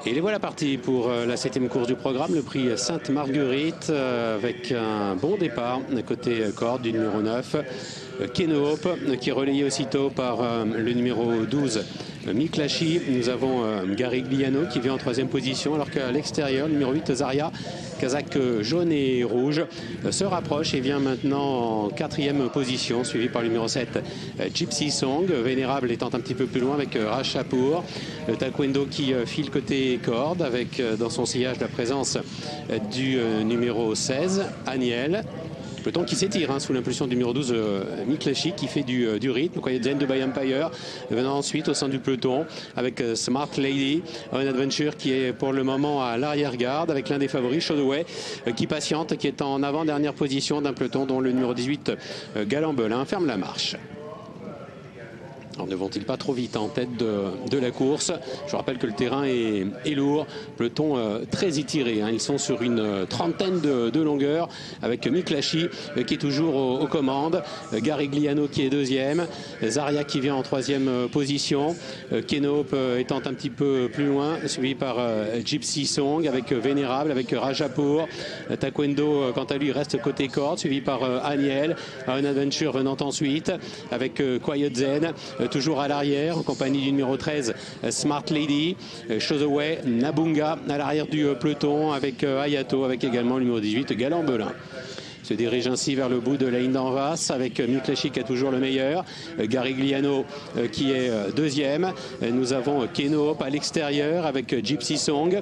Et les voilà partis pour la 7e course du programme, le prix Sainte-Marguerite, avec un bon départ côté corde du numéro 9. Keno Hope, qui est relayé aussitôt par le numéro 12, Miklashi. Nous avons Gary Gliano qui vient en 3e position, alors qu'à l'extérieur, le numéro 8, Zaria, Kazakh jaune et rouge, se rapproche et vient maintenant en 4e position, suivi par le numéro 7, Gypsy Song. Vénérable étant un petit peu plus loin avec Rachapour. Le taekwondo qui file côté corde, avec dans son sillage la présence du numéro 16, Aniel. Peloton qui s'étire sous l'impulsion du numéro 12, Miklashi, qui fait du rythme. Quiet Zen de By Empire venant ensuite au sein du peloton avec Smart Lady, un adventure qui est pour le moment à l'arrière-garde avec l'un des favoris, Shadoway, qui patiente, qui est en avant-dernière position d'un peloton dont le numéro 18, Galambelin, ferme la marche. Alors, ne vont-ils pas trop vite en tête de la course? Je rappelle que le terrain est lourd, peloton très étiré. Ils sont sur une trentaine de longueurs avec Miklashi qui est toujours aux commandes, Gary Gliano qui est 2e, Zaria qui vient en 3e position, Keno Hope étant un petit peu plus loin, suivi par Gypsy Song avec Vénérable, avec Rajapour. Taekwondo quant à lui reste côté corde, suivi par Aniel, un adventure venant ensuite avec Quiet Zen, toujours à l'arrière, en compagnie du numéro 13, Smart Lady, Shozaway, Nabunga à l'arrière du peloton avec Ayato, avec également le numéro 18, Galambelin. Se dirige ainsi vers le bout de la ligne d'en face avec Miklashi qui a toujours le meilleur, Gary Gliano qui est 2e. Nous avons Keno Hope à l'extérieur avec Gypsy Song,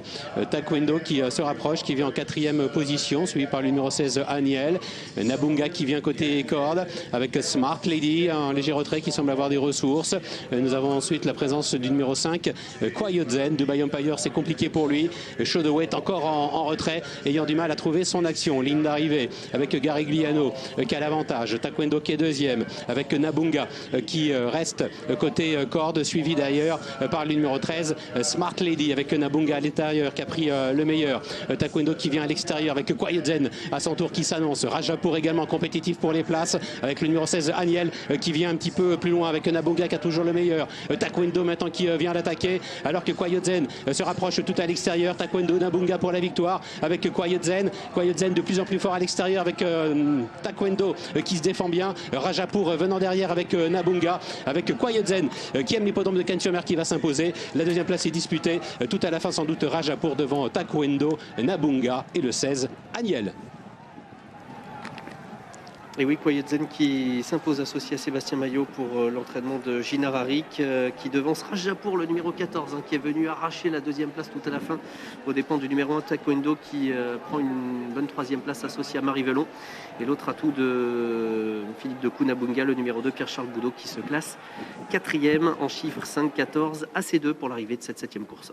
Taekwondo qui se rapproche, qui vient en 4e position, suivi par le numéro 16, Aniel, Nabunga qui vient côté corde avec Smart Lady, un léger retrait qui semble avoir des ressources. Nous avons ensuite la présence du numéro 5, Quiet Zen de By Empire, c'est compliqué pour lui. Shadoway est encore en retrait, ayant du mal à trouver son action. Ligne d'arrivée avec Gary Gliano qui a l'avantage, Taekwondo qui est 2e avec Nabunga qui reste côté corde, suivi d'ailleurs par le numéro 13, Smart Lady, avec Nabunga à l'intérieur qui a pris le meilleur. Taekwondo qui vient à l'extérieur avec Quiet Zen à son tour qui s'annonce. Rajapour également compétitif pour les places avec le numéro 16, Aniel qui vient un petit peu plus loin avec Nabunga qui a toujours le meilleur. Taekwondo maintenant qui vient l'attaquer alors que Quiet Zen se rapproche tout à l'extérieur. Taekwondo, Nabunga pour la victoire avec Quiet Zen de plus en plus fort à l'extérieur avec Taekwondo qui se défend bien, Rajapour venant derrière avec Nabunga, avec Quiet Zen qui aime l'hippodrome de Cannes-sur-Mer qui va s'imposer. La 2e place est disputée tout à la fin, sans doute Rajapour devant Taekwondo, Nabunga et le 16, Aniel. Et oui, Quiet Zen qui s'impose associé à Sébastien Maillot pour l'entraînement de Gina Rarik, qui devance Rajapour, le numéro 14, qui est venu arracher la 2e place tout à la fin aux dépens du numéro 1, Taekwondo, qui prend une bonne 3e place associée à Marie Velon. Et l'autre atout de Philippe de Nabunga, le numéro 2, Pierre-Charles Boudot, qui se classe 4e en chiffre 5-14, AC2 pour l'arrivée de cette 7e course.